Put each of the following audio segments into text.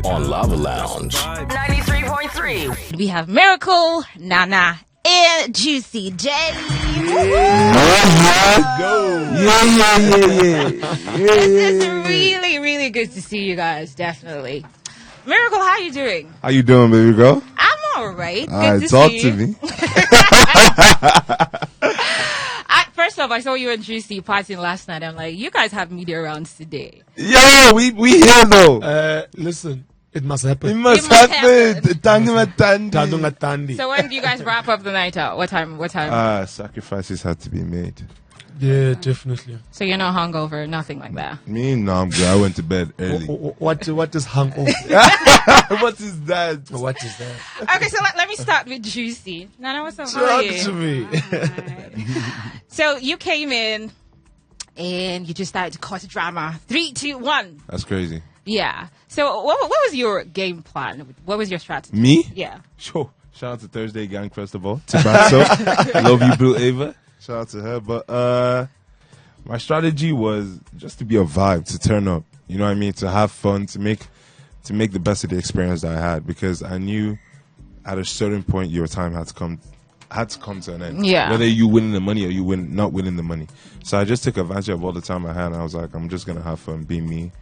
on Lava Lounge. 93.3. We have Miracle, Nana, and Juicy J. Go. This is really, really good to see you guys, definitely. Miracle, how you doing? How you doing, baby girl? I'm all right. All right, Good to talk see to you. me. First off, I saw you and Juicy partying last night. I'm like, you guys have media rounds today. Yo, we here though. Listen, it must happen. It must must happen. Tandem. Tandungatandi. So when do you guys wrap up the night out? What time? Sacrifices had to be made. Yeah, definitely. So you're not hungover, nothing like that. Me, no, I'm good. I went to bed early. What is hangover? What is that? What is that? Okay, so let me start with Juicy. Nana, what's up? How Talk are you? to me. So you came in and you just started to cause drama. 3, 2, 1. That's crazy. Yeah. So what was your game plan? What was your strategy? Me? Yeah. Sure. Shout out to Thursday Gang Festival. Tibasso. Love you, Blue Ava. Shout out to her. But my strategy was just to be a vibe, to turn up. You know what I mean? To have fun, to make the best of the experience that I had, because I knew at a certain point your time had to come to an end. Yeah. Whether you winning the money or you not winning the money. So I just took advantage of all the time I had, and I was like, I'm just gonna have fun, be me,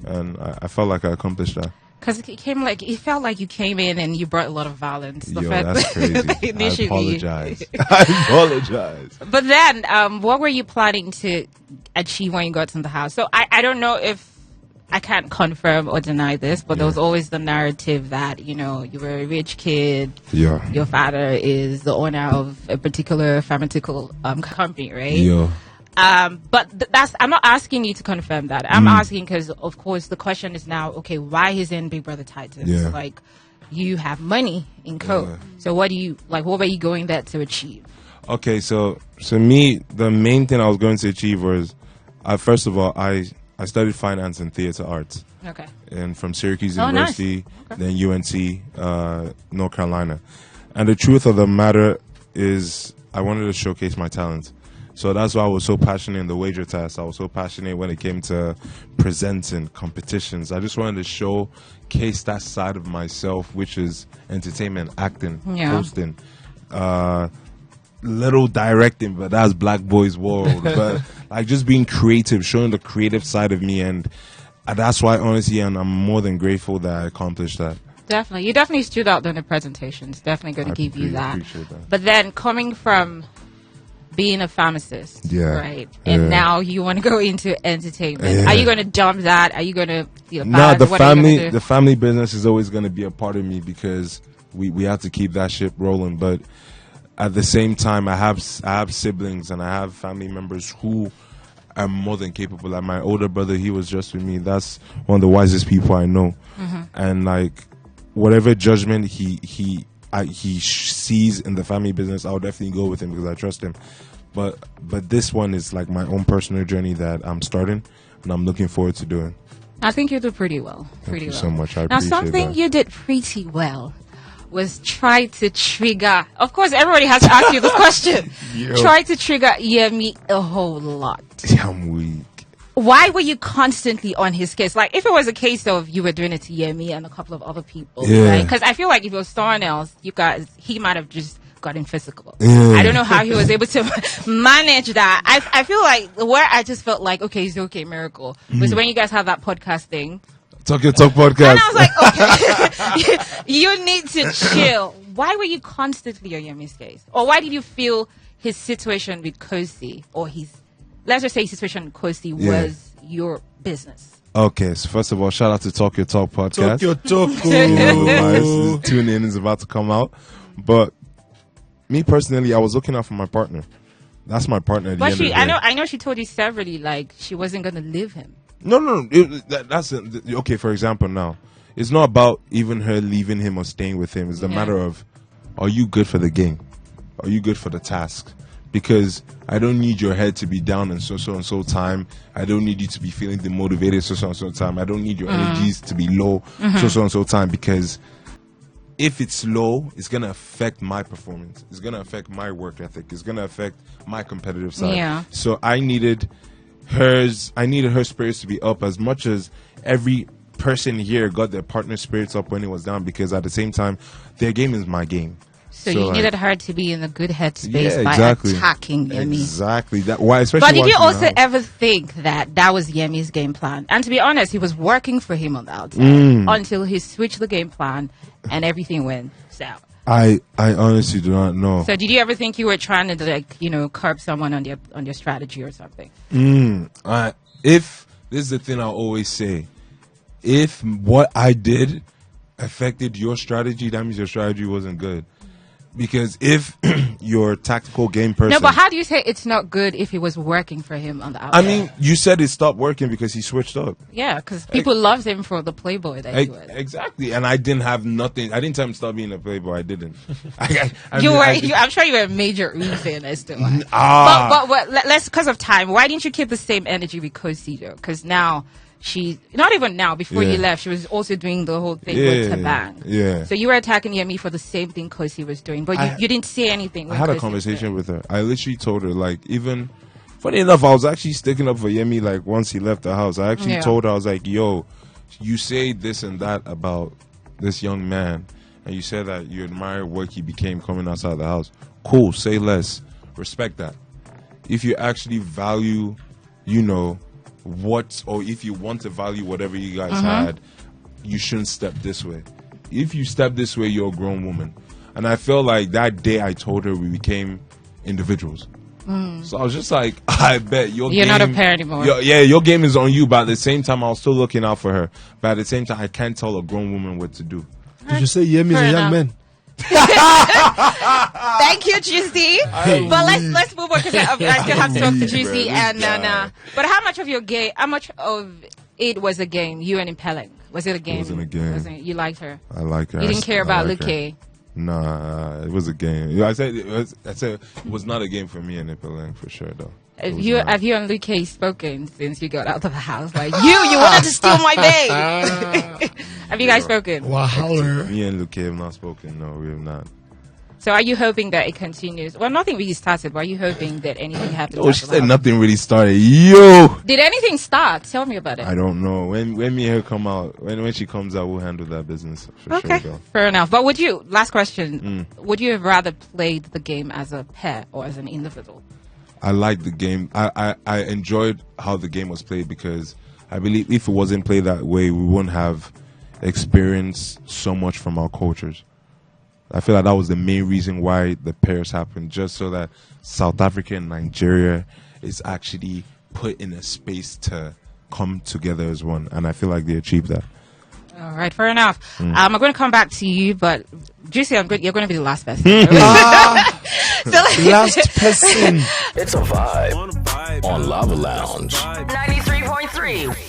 and I felt like I accomplished that. Because it felt like you came in and you brought a lot of violence. Yo, that's crazy. I apologize. I apologize. But then, what were you planning to achieve when you got in the house? So I don't know if I can't confirm or deny this, but there was always the narrative that, you know, you were a rich kid. Yeah. Your father is the owner of a particular pharmaceutical company, right? Yeah. But I'm not asking you to confirm that. I'm asking because, of course, the question is now, okay, why is in Big Brother Titans? Yeah. Like, you have money in code. Yeah. So what were you going there to achieve? Okay, so me, the main thing I was going to achieve was, first of all, I studied finance and theater arts. Okay. And from Syracuse Oh, nice. University, then UNC, North Carolina. And the truth of the matter is, I wanted to showcase my talent. So that's why I was so passionate in the wager test. I was so passionate when it came to presenting competitions. I just wanted to showcase that side of myself, which is entertainment, acting, hosting, little directing, but that's Black Boy's world. But like just being creative, showing the creative side of me, and that's why honestly, and I'm more than grateful that I accomplished that. Definitely. You definitely stood out during the presentations. Definitely going to give you that. Appreciate that. But then coming from being a pharmacist, right? And Yeah. now you want to go into entertainment. Yeah. Are you going to dump that? Are you going to feel No, bad? the What are you gonna do? the family business is always going to be a part of me, because we have to keep that ship rolling. But at the same time, I have siblings and I have family members who are more than capable. Like my older brother, he was just with me. That's one of the wisest people I know. And like whatever judgment he sees in the family business, I'll definitely go with him because I trust him. But this one is like my own personal journey that I'm starting, and I'm looking forward to doing. I think you did pretty well. Thank you so much. I Now, appreciate something that. you did pretty well was try to trigger. Of course, everybody has to ask you the question. Yo. Try to trigger Yemi a whole lot. I'm weak. Why were you constantly on his case? Like, if it was a case of you were doing it to Yemi and a couple of other people, Yeah. right? Because I feel like if it was someone else, he might have just gotten physical. Yeah. I don't know how he was able to manage that. I feel like where I just felt like, okay, it's okay, Miracle, was when you guys have that podcast thing. Talk Your Talk podcast. And I was like, okay, you need to chill. Why were you constantly on Yemi's case? Or why did you feel his situation with Kosi, or let's just say his situation with Kosi was your business? Okay, so first of all, shout out to Talk Your Talk podcast. Talk your talk. Tune in is about to come out. But me personally, I was looking out for my partner. That's my partner. At the But end of the day. I know she told you severally, like, she wasn't going to leave him. No. That's okay. For example, now it's not about even her leaving him or staying with him. It's a matter of, are you good for the game? Are you good for the task? Because I don't need your head to be down in so time. I don't need you to be feeling demotivated so time. I don't need your energies to be low so time, because if it's low, it's going to affect my performance. It's going to affect my work ethic. It's going to affect my competitive side. Yeah. So I needed her spirits to be up as much as every person here got their partner spirits up when it was down, because at the same time, their game is my game. So you like, needed her to be in a good headspace yeah, by exactly. attacking Yemi. Exactly. That why, especially. But did you watching also the house. ever think that was Yemi's game plan? And to be honest, he was working for him on the outside until he switched the game plan and everything went south. I honestly do not know. So did you ever think you were trying to curb someone on their strategy or something? If this is the thing I always say, if what I did affected your strategy, that means your strategy wasn't good. Because if your tactical game person... No, but how do you say it's not good if it was working for him on the outside? I mean, you said it stopped working because he switched up. Yeah, because people loved him for the playboy that he was. Exactly. And I didn't have nothing. I didn't tell him to stop being a playboy. I didn't. I'm sure you were a major Uwe fan as to why. But let's, because of time, why didn't you keep the same energy with Kosi, though? Because now... not even now, before you left, she was also doing the whole thing with Tabang. Yeah. So you were attacking Yemi for the same thing Kosi was doing, but you didn't say anything. I had a conversation with her. I literally told her, like, even... Funny enough, I was actually sticking up for Yemi, like, once he left the house. I actually told her, I was like, yo, you say this and that about this young man, and you said that you admire what he became coming outside the house. Cool, say less. Respect that. If you actually value, or if you want to value whatever you guys had, you shouldn't step this way. If you step this way, you're a grown woman. And I feel like that day I told her we became individuals. So I was just like, I bet you're not a pair anymore. Your game is on you, but at the same time, I was still looking out for her. But at the same time, I can't tell a grown woman what to do. Did you say Yemi is a young man? Thank you, Juicy. But let's move on because I still have to talk to Juicy and Nana. But how much of it was a game? You and Impelling, was it a game? It wasn't a game. You liked her. I like her. You didn't care about like Luque. Nah, it was a game. I said it was not a game for me and Impelling for sure though. Have you and Luque spoken since you got out of the house? Like you wanted to steal my babe. Have you guys spoken? Wow. Me and Luque have not spoken. No, we have not. So are you hoping that it continues? Well, nothing really started, but are you hoping that anything happens? Oh, she said nothing really started. Yo! Did anything start? Tell me about it. I don't know. When me and her come out, when she comes out, we'll handle that business for sure, though. Fair enough. But last question, would you have rather played the game as a pair or as an individual? I liked the game. I enjoyed how the game was played because I believe if it wasn't played that way, we wouldn't have experienced so much from our cultures. I feel like that was the main reason why the pairs happened, just so that South Africa and Nigeria is actually put in a space to come together as one. And I feel like they achieved that. All right, fair enough. I'm going to come back to you, but Juicy, you're going to be the last person. Last person. It's a vibe on Lava Lounge. 93.3.